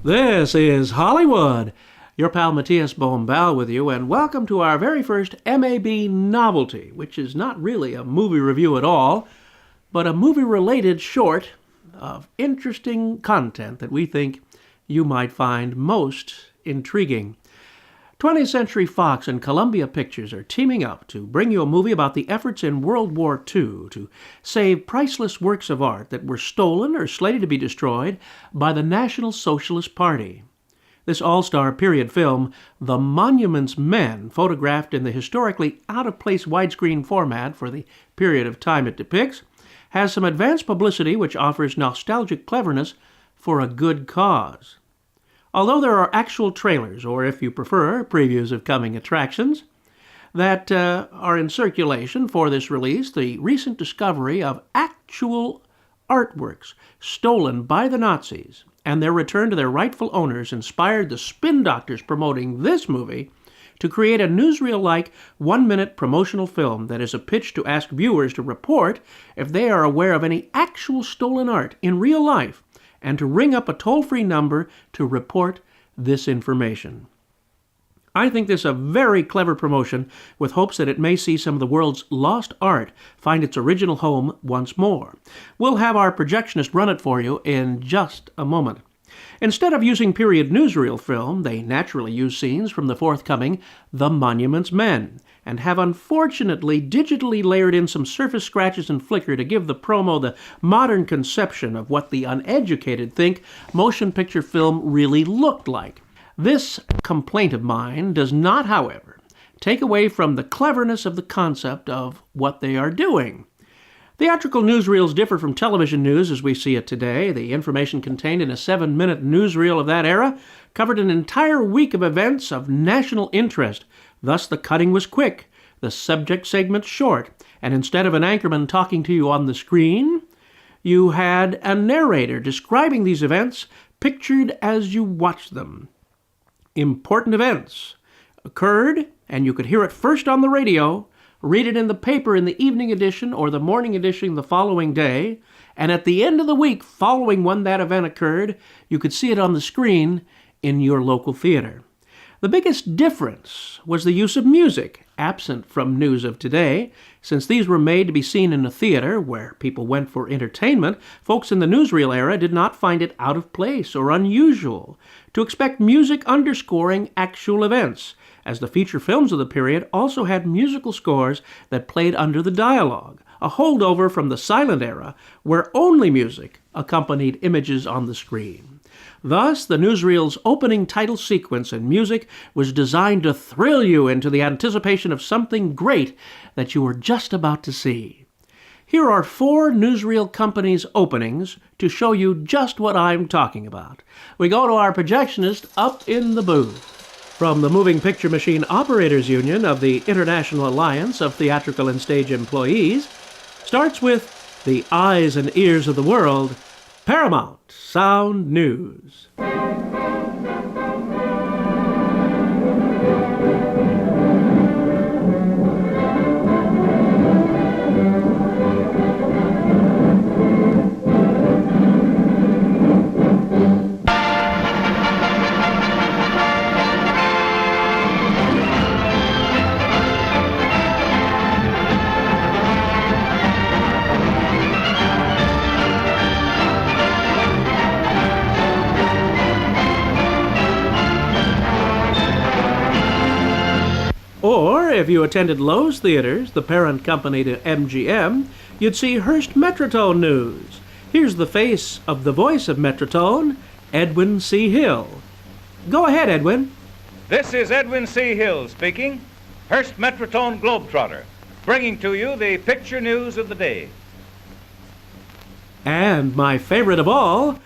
This is Hollywood. Your pal Matías Bombal with you, and welcome to our very first MAB Novelty, which is not really a movie review at all, but a movie-related short of interesting content that we think you might find most intriguing. 20th Century Fox and Columbia Pictures are teaming up to bring you a movie about the efforts in World War II to save priceless works of art that were stolen or slated to be destroyed by the National Socialist Party. This all-star period film, The Monuments Men, photographed in the historically out-of-place widescreen format for the period of time it depicts, has some advanced publicity which offers nostalgic cleverness for a good cause. Although there are actual trailers, or if you prefer, previews of coming attractions, that are in circulation for this release, the recent discovery of actual artworks stolen by the Nazis and their return to their rightful owners inspired the spin doctors promoting this movie to create a newsreel-like one-minute promotional film that is a pitch to ask viewers to report if they are aware of any actual stolen art in real life, and to ring up a toll-free number to report this information. I think this is a very clever promotion with hopes that it may see some of the world's lost art find its original home once more. We'll have our projectionist run it for you in just a moment. Instead of using period newsreel film, they naturally use scenes from the forthcoming The Monuments Men, and have unfortunately digitally layered in some surface scratches and flicker to give the promo the modern conception of what the uneducated think motion picture film really looked like. This complaint of mine does not, however, take away from the cleverness of the concept of what they are doing. Theatrical newsreels differ from television news as we see it today. The information contained in a 7-minute newsreel of that era covered an entire week of events of national interest. Thus, the cutting was quick, the subject segments short, and instead of an anchorman talking to you on the screen, you had a narrator describing these events pictured as you watched them. Important events occurred, and you could hear it first on the radio, read it in the paper in the evening edition or the morning edition the following day, and at the end of the week following when that event occurred, you could see it on the screen in your local theater. The biggest difference was the use of music, absent from news of today. Since these were made to be seen in a theater where people went for entertainment, folks in the newsreel era did not find it out of place or unusual to expect music underscoring actual events, as the feature films of the period also had musical scores that played under the dialogue, a holdover from the silent era where only music accompanied images on the screen. Thus, the newsreel's opening title sequence and music was designed to thrill you into the anticipation of something great that you were just about to see. Here are 4 newsreel companies' openings to show you just what I'm talking about. We go to our projectionist up in the booth. From the Moving Picture Machine Operators Union of the International Alliance of Theatrical and Stage Employees, starts with the eyes and ears of the world, Paramount Sound News. Or, if you attended Lowe's Theaters, the parent company to MGM, you'd see Hearst Metrotone News. Here's the face of the voice of Metrotone, Edwin C. Hill. Go ahead, Edwin. This is Edwin C. Hill speaking, Hearst Metrotone Globetrotter, bringing to you the picture news of the day. And my favorite of all,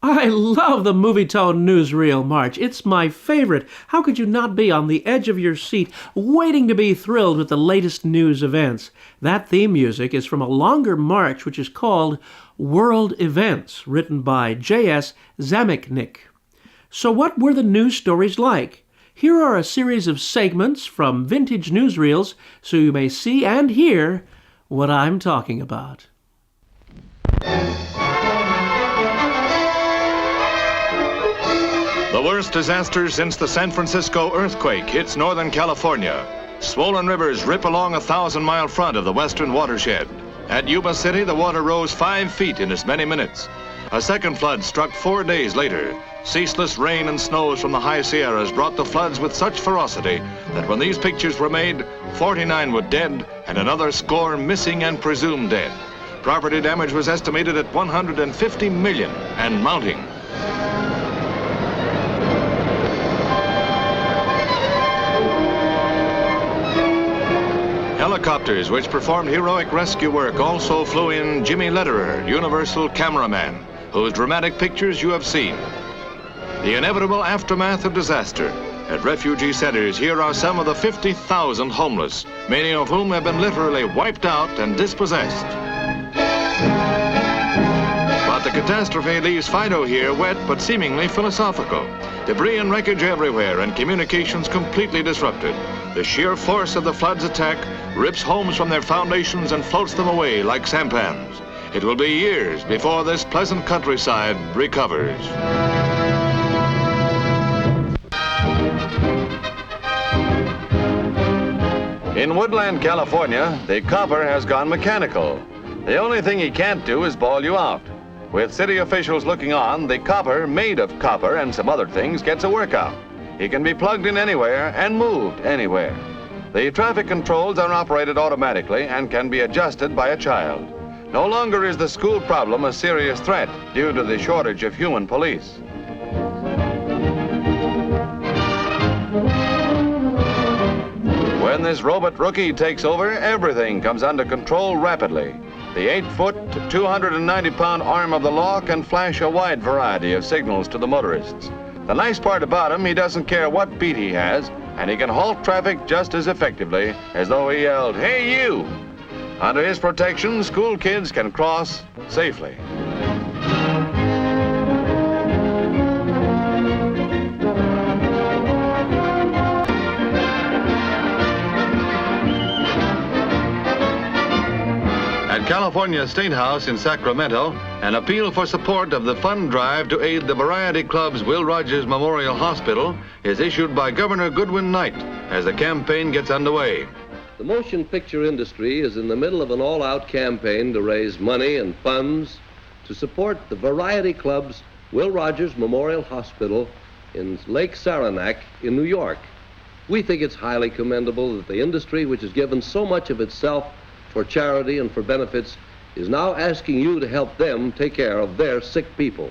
I love the Movietone Newsreel March. It's my favorite. How could you not be on the edge of your seat, waiting to be thrilled with the latest news events? That theme music is from a longer march which is called World Events, written by J.S. Zamechnik. So what were the news stories like? Here are a series of segments from vintage newsreels so you may see and hear what I'm talking about. The worst disaster since the San Francisco earthquake hits Northern California. Swollen rivers rip along a 1,000-mile front of the western watershed. At Yuba City, the water rose 5 feet in as many minutes. A second flood struck 4 days later. Ceaseless rain and snows from the high Sierras brought the floods with such ferocity that when these pictures were made, 49 were dead and another score missing and presumed dead. Property damage was estimated at $150 million and mounting. Helicopters which performed heroic rescue work also flew in Jimmy Lederer, Universal cameraman, whose dramatic pictures you have seen. The inevitable aftermath of disaster. At refugee centers, here are some of the 50,000 homeless, many of whom have been literally wiped out and dispossessed. But the catastrophe leaves Fido here wet but seemingly philosophical. Debris and wreckage everywhere and communications completely disrupted. The sheer force of the flood's attack rips homes from their foundations and floats them away like sampans. It will be years before this pleasant countryside recovers. In Woodland, California, the copper has gone mechanical. The only thing he can't do is bawl you out. With city officials looking on, the copper made of copper and some other things gets a workout. He can be plugged in anywhere and moved anywhere. The traffic controls are operated automatically and can be adjusted by a child. No longer is the school problem a serious threat due to the shortage of human police. When this robot rookie takes over, everything comes under control rapidly. The 8-foot, 290-pound arm of the law can flash a wide variety of signals to the motorists. The nice part about him, he doesn't care what beat he has, and he can halt traffic just as effectively as though he yelled, "Hey, you!" Under his protection, school kids can cross safely. At California State House in Sacramento, an appeal for support of the fund drive to aid the Variety Club's Will Rogers Memorial Hospital is issued by Governor Goodwin Knight as the campaign gets underway. The motion picture industry is in the middle of an all-out campaign to raise money and funds to support the Variety Club's Will Rogers Memorial Hospital in Lake Saranac in New York. We think it's highly commendable that the industry, which has given so much of itself for charity and for benefits, is now asking you to help them take care of their sick people.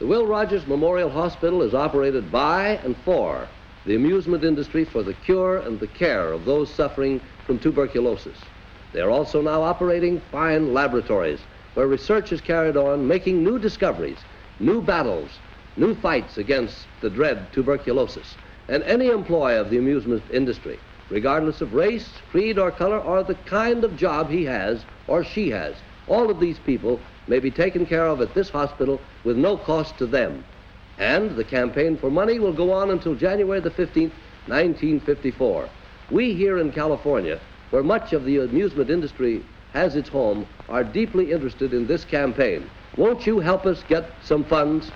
The Will Rogers Memorial Hospital is operated by and for the amusement industry for the cure and the care of those suffering from tuberculosis. They are also now operating fine laboratories where research is carried on, making new discoveries, new battles, new fights against the dread tuberculosis. And any employee of the amusement industry, regardless of race, creed, or color, or the kind of job he has or she has, all of these people may be taken care of at this hospital with no cost to them. And the campaign for money will go on until January the 15th, 1954. We here in California, where much of the amusement industry has its home, are deeply interested in this campaign. Won't you help us get some funds?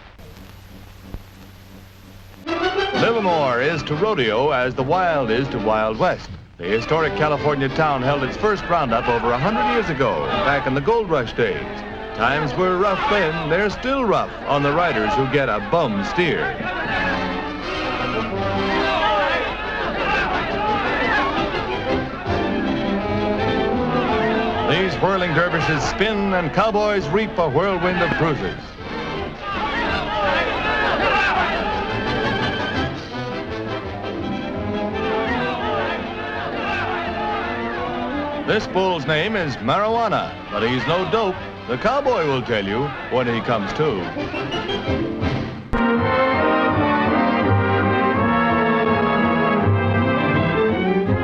Live Livermore is to rodeo as the Wild is to Wild West. The historic California town held its first roundup over 100 years ago, back in the gold rush days. Times were rough then, they're still rough on the riders who get a bum steer. These whirling dervishes spin and cowboys reap a whirlwind of cruisers. This bull's name is Marijuana, but he's no dope. The cowboy will tell you when he comes to.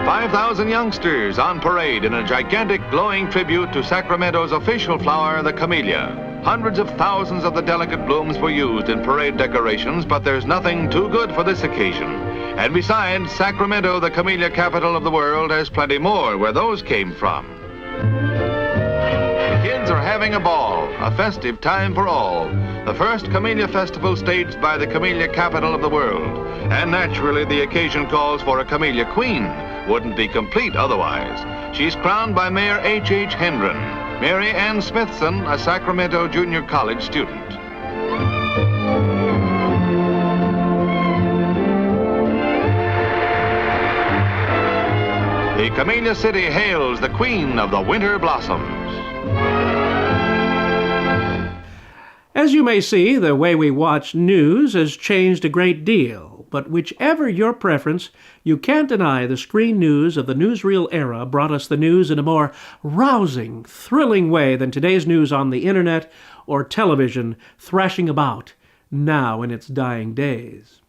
5,000 youngsters on parade in a gigantic glowing tribute to Sacramento's official flower, the camellia. Hundreds of thousands of the delicate blooms were used in parade decorations, but there's nothing too good for this occasion. And besides, Sacramento, the camellia capital of the world, has plenty more where those came from. The kids are having a ball, a festive time for all. The first Camellia Festival staged by the camellia capital of the world. And naturally, the occasion calls for a camellia queen. Wouldn't be complete otherwise. She's crowned by Mayor H.H. Hendren, Mary Ann Smithson, a Sacramento Junior College student. The Camellia City hails the queen of the winter blossoms. As you may see, the way we watch news has changed a great deal, but whichever your preference, you can't deny the screen news of the newsreel era brought us the news in a more rousing, thrilling way than today's news on the internet or television thrashing about now in its dying days.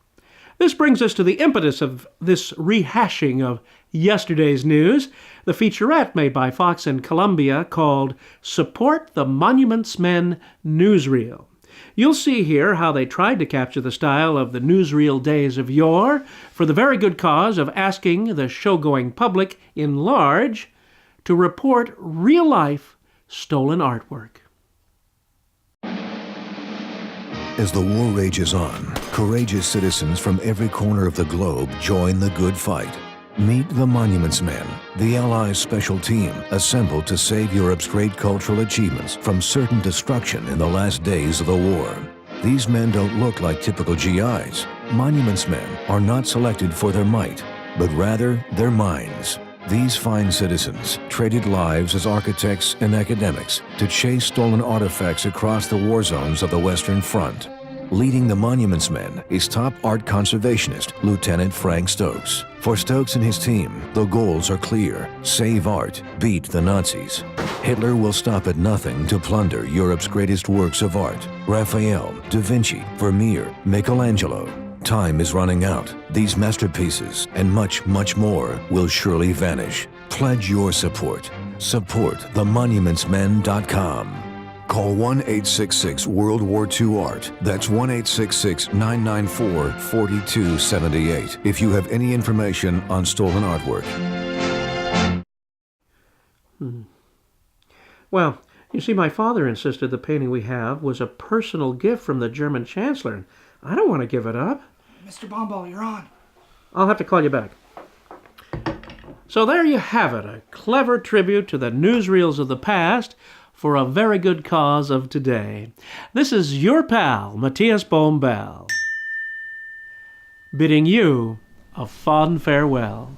This brings us to the impetus of this rehashing of yesterday's news, the featurette made by Fox and Columbia called Support the Monuments Men Newsreel. You'll see here how they tried to capture the style of the newsreel days of yore for the very good cause of asking the show-going public in large to report real-life stolen artwork. As the war rages on, courageous citizens from every corner of the globe join the good fight. Meet the Monuments Men, the Allies' special team assembled to save Europe's great cultural achievements from certain destruction in the last days of the war. These men don't look like typical GIs. Monuments Men are not selected for their might, but rather their minds. These fine citizens traded lives as architects and academics to chase stolen artifacts across the war zones of the Western Front. Leading the Monuments Men is top art conservationist Lieutenant Frank Stokes. For Stokes and his team, the goals are clear. Save art, beat the Nazis. Hitler will stop at nothing to plunder Europe's greatest works of art. Raphael, Da Vinci, Vermeer, Michelangelo. Time is running out. These masterpieces and much, much more will surely vanish. Pledge your support. Support themonumentsmen.com. Call 1-866 World War II Art. That's 1-866-994-4278 if you have any information on stolen artwork. Well, you see, my father insisted the painting we have was a personal gift from the German Chancellor, and I don't want to give it up. Mr. Bombal, you're on. I'll have to call you back. So there you have it, a clever tribute to the newsreels of the past for a very good cause of today. This is your pal, Matías Bombal, bidding you a fond farewell.